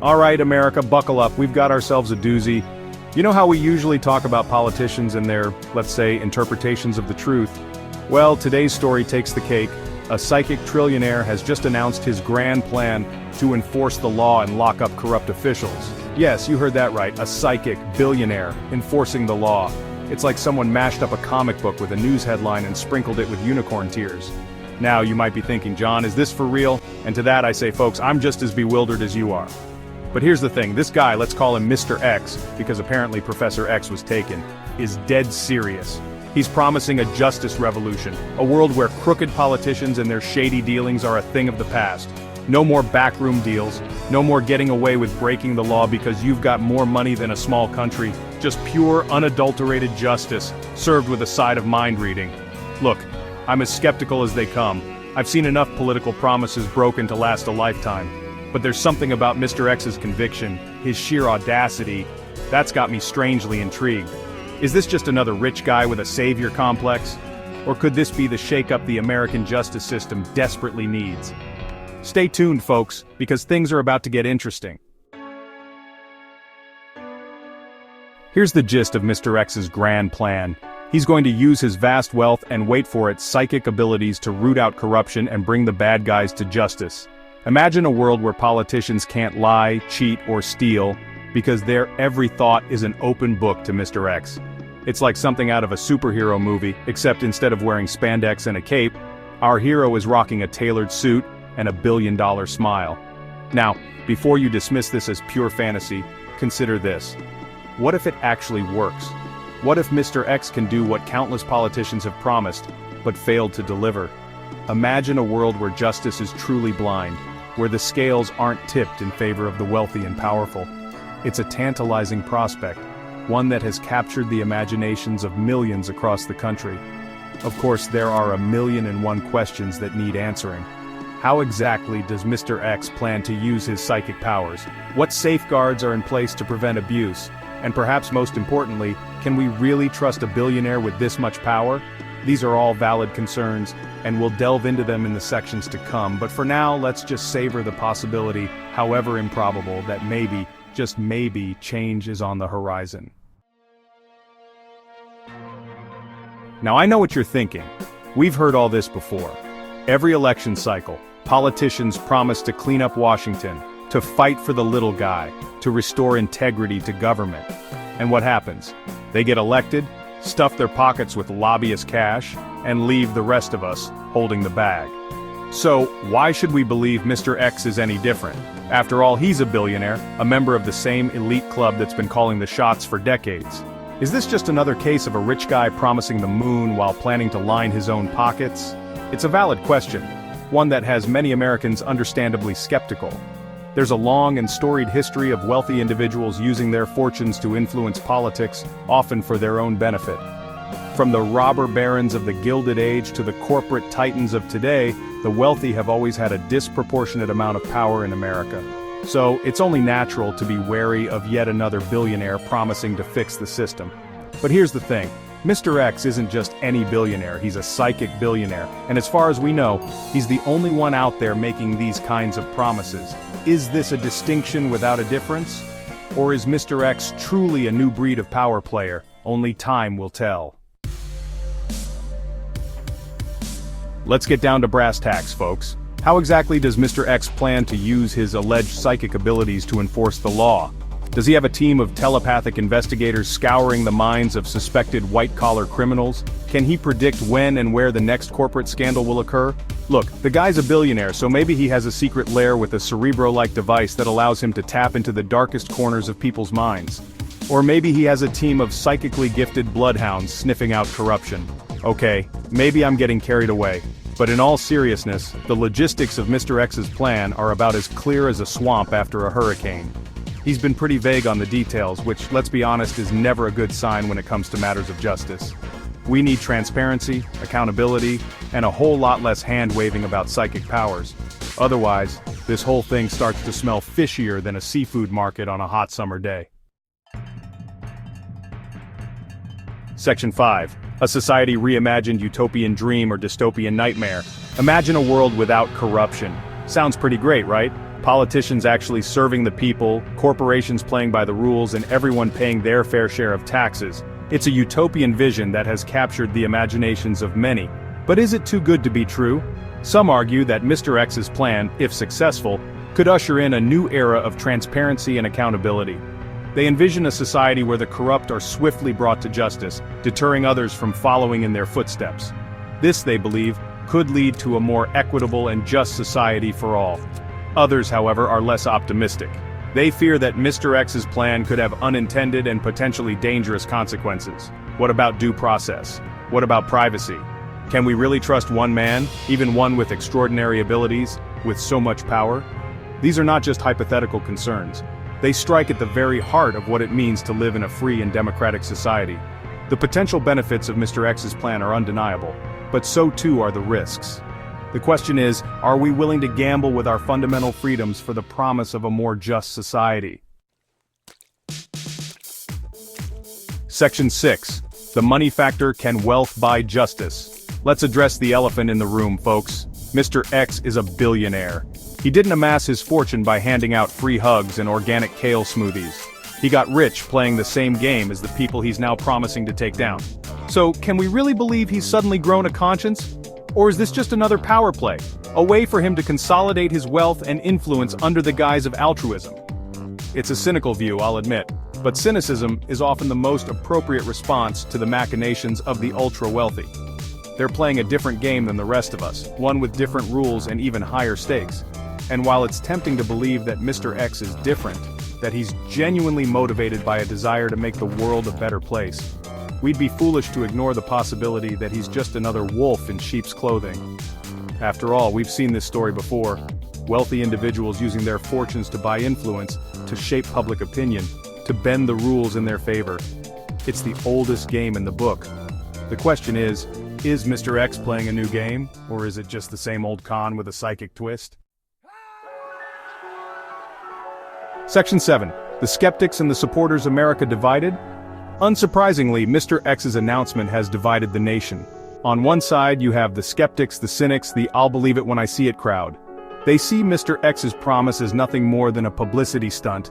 Alright, America, buckle up, we've got ourselves a doozy. You know how we usually talk about politicians and their, let's say, interpretations of the truth? Well, today's story takes the cake. A psychic trillionaire has just announced his grand plan to enforce the law and lock up corrupt officials. Yes, you heard that right, a psychic billionaire enforcing the law. It's like someone mashed up a comic book with a news headline and sprinkled it with unicorn tears. Now, you might be thinking, John, is this for real? And to that I say, folks, I'm just as bewildered as you are. But here's the thing, this guy, let's call him Mr. X, because apparently Professor X was taken, is dead serious. He's promising a justice revolution, a world where crooked politicians and their shady dealings are a thing of the past. No more backroom deals, no more getting away with breaking the law because you've got more money than a small country, just pure, unadulterated justice, served with a side of mind reading. Look, I'm as skeptical as they come. I've seen enough political promises broken to last a lifetime. But there's something about Mr. X's conviction, his sheer audacity, that's got me strangely intrigued. Is this just another rich guy with a savior complex? Or could this be the shakeup the American justice system desperately needs? Stay tuned, folks, because things are about to get interesting. Here's the gist of Mr. X's grand plan. He's going to use his vast wealth and, wait for it, psychic abilities to root out corruption and bring the bad guys to justice. Imagine a world where politicians can't lie, cheat, or steal, because their every thought is an open book to Mr. X. It's like something out of a superhero movie, except instead of wearing spandex and a cape, our hero is rocking a tailored suit and a billion-dollar smile. Now, before you dismiss this as pure fantasy, consider this. What if it actually works? What if Mr. X can do what countless politicians have promised, but failed to deliver? Imagine a world where justice is truly blind, where the scales aren't tipped in favor of the wealthy and powerful. It's a tantalizing prospect, one that has captured the imaginations of millions across the country. Of course, there are 1,000,001 questions that need answering. How exactly does Mr. X plan to use his psychic powers? What safeguards are in place to prevent abuse? And perhaps most importantly, can we really trust a billionaire with this much power? These are all valid concerns, and we'll delve into them in the sections to come, but for now, let's just savor the possibility, however improbable, that maybe, just maybe, change is on the horizon. Now I know what you're thinking. We've heard all this before. Every election cycle, politicians promise to clean up Washington, to fight for the little guy, to restore integrity to government. And what happens? They get elected, stuff their pockets with lobbyist cash, and leave the rest of us holding the bag. So, why should we believe Mr. X is any different? After all, he's a billionaire, a member of the same elite club that's been calling the shots for decades. Is this just another case of a rich guy promising the moon while planning to line his own pockets? It's a valid question, one that has many Americans understandably skeptical. There's a long and storied history of wealthy individuals using their fortunes to influence politics, often for their own benefit. From the robber barons of the Gilded Age to the corporate titans of today, the wealthy have always had a disproportionate amount of power in America. So, it's only natural to be wary of yet another billionaire promising to fix the system. But here's the thing. Mr. X isn't just any billionaire, he's a psychic billionaire, and as far as we know, he's the only one out there making these kinds of promises. Is this a distinction without a difference? Or is Mr. X truly a new breed of power player? Only time will tell. Let's get down to brass tacks, folks. How exactly does Mr. X plan to use his alleged psychic abilities to enforce the law? Does he have a team of telepathic investigators scouring the minds of suspected white-collar criminals? Can he predict when and where the next corporate scandal will occur? Look, the guy's a billionaire, so maybe he has a secret lair with a Cerebro-like device that allows him to tap into the darkest corners of people's minds. Or maybe he has a team of psychically gifted bloodhounds sniffing out corruption. Okay, maybe I'm getting carried away. But in all seriousness, the logistics of Mr. X's plan are about as clear as a swamp after a hurricane. He's been pretty vague on the details, which, let's be honest, is never a good sign when it comes to matters of justice. We need transparency, accountability, and a whole lot less hand-waving about psychic powers. Otherwise, this whole thing starts to smell fishier than a seafood market on a hot summer day. Section 5. A society reimagined utopian dream or dystopian nightmare. Imagine a world without corruption. Sounds pretty great, right? Politicians actually serving the people, corporations playing by the rules, and everyone paying their fair share of taxes. It's a utopian vision that has captured the imaginations of many. But is it too good to be true? Some argue that Mr. X's plan, if successful, could usher in a new era of transparency and accountability. They envision a society where the corrupt are swiftly brought to justice, deterring others from following in their footsteps. This, they believe, could lead to a more equitable and just society for all. Others, however, are less optimistic. They fear that Mr. X's plan could have unintended and potentially dangerous consequences. What about due process? What about privacy? Can we really trust one man, even one with extraordinary abilities, with so much power? These are not just hypothetical concerns. They strike at the very heart of what it means to live in a free and democratic society. The potential benefits of Mr. X's plan are undeniable, but so too are the risks. The question is, are we willing to gamble with our fundamental freedoms for the promise of a more just society? Section 6. The money factor: can wealth buy justice? Let's address the elephant in the room, folks. Mr. X is a billionaire. He didn't amass his fortune by handing out free hugs and organic kale smoothies. He got rich playing the same game as the people he's now promising to take down. So, can we really believe he's suddenly grown a conscience? Or is this just another power play? A way for him to consolidate his wealth and influence under the guise of altruism? It's a cynical view, I'll admit, but cynicism is often the most appropriate response to the machinations of the ultra-wealthy. They're playing a different game than the rest of us, one with different rules and even higher stakes. And while it's tempting to believe that Mr. X is different, that he's genuinely motivated by a desire to make the world a better place, we'd be foolish to ignore the possibility that he's just another wolf in sheep's clothing. After all, we've seen this story before. Wealthy individuals using their fortunes to buy influence, to shape public opinion, to bend the rules in their favor. It's the oldest game in the book. The question is Mr. X playing a new game, or is it just the same old con with a psychic twist? Section 7. The skeptics and the supporters: America divided? Unsurprisingly, Mr. X's announcement has divided the nation. On one side, you have the skeptics, the cynics, the "I'll believe it when I see it" crowd. They see Mr. X's promise as nothing more than a publicity stunt,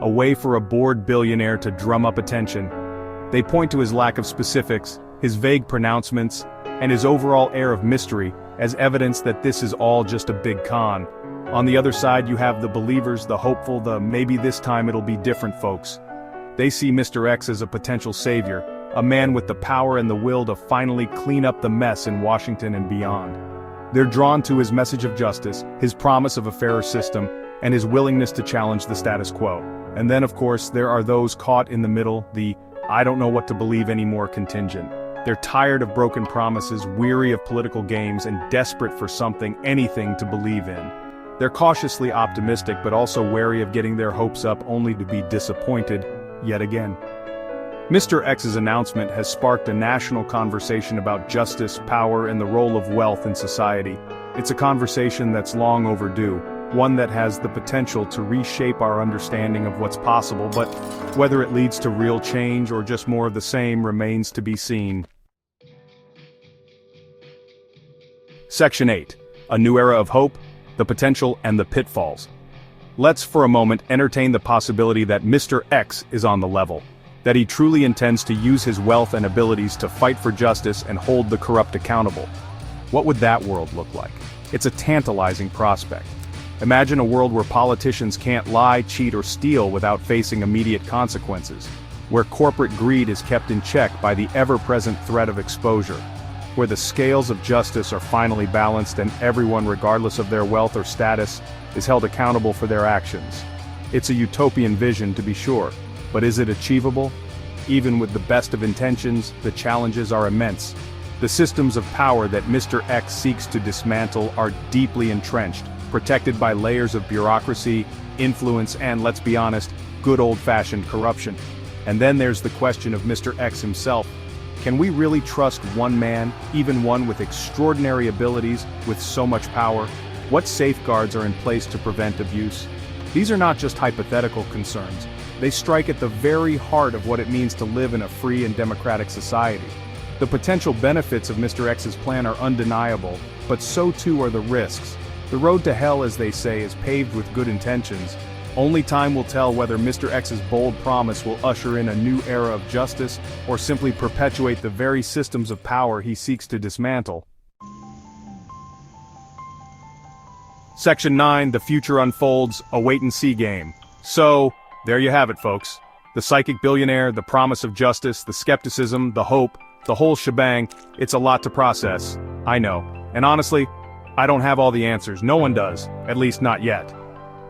a way for a bored billionaire to drum up attention. They point to his lack of specifics, his vague pronouncements, and his overall air of mystery as evidence that this is all just a big con. On the other side, you have the believers, the hopeful, the "maybe this time it'll be different" folks. They see Mr. X as a potential savior, a man with the power and the will to finally clean up the mess in Washington and beyond. They're drawn to his message of justice, his promise of a fairer system, and his willingness to challenge the status quo. And then, of course, there are those caught in the middle, the "I don't know what to believe anymore" contingent. They're tired of broken promises, weary of political games, and desperate for something, anything to believe in. They're cautiously optimistic but also wary of getting their hopes up only to be disappointed yet again. Mr. X's announcement has sparked a national conversation about justice, power, and the role of wealth in society. It's a conversation that's long overdue, one that has the potential to reshape our understanding of what's possible, but whether it leads to real change or just more of the same remains to be seen. Section 8. A new era of hope, the potential and the pitfalls. Let's for a moment entertain the possibility that Mr. X is on the level, that he truly intends to use his wealth and abilities to fight for justice and hold the corrupt accountable. What would that world look like? It's a tantalizing prospect. Imagine a world where politicians can't lie, cheat, or steal without facing immediate consequences, where corporate greed is kept in check by the ever-present threat of exposure, where the scales of justice are finally balanced and everyone, regardless of their wealth or status, is held accountable for their actions. It's a utopian vision, to be sure, but is it achievable? Even with the best of intentions, the challenges are immense. The systems of power that Mr. X seeks to dismantle are deeply entrenched, protected by layers of bureaucracy, influence, and, let's be honest, good old-fashioned corruption. And then there's the question of Mr. X himself. Can we really trust one man, even one with extraordinary abilities, with so much power? What safeguards are in place to prevent abuse? These are not just hypothetical concerns. They strike at the very heart of what it means to live in a free and democratic society. The potential benefits of Mr. X's plan are undeniable, but so too are the risks. The road to hell, as they say, is paved with good intentions. Only time will tell whether Mr. X's bold promise will usher in a new era of justice or simply perpetuate the very systems of power he seeks to dismantle. Section 9, The Future Unfolds, a wait-and-see game. So, there you have it, folks. The psychic billionaire, the promise of justice, the skepticism, the hope, the whole shebang. It's a lot to process. I know. And honestly, I don't have all the answers. No one does. At least not yet.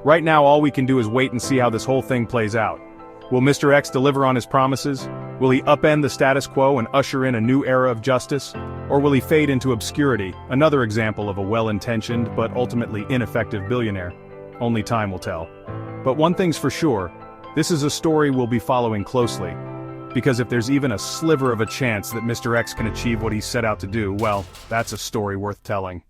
Right now all we can do is wait and see how this whole thing plays out. Will Mr. X deliver on his promises? Will he upend the status quo and usher in a new era of justice? Or will he fade into obscurity, another example of a well-intentioned but ultimately ineffective billionaire? Only time will tell. But one thing's for sure, this is a story we'll be following closely. Because if there's even a sliver of a chance that Mr. X can achieve what he set out to do, well, that's a story worth telling.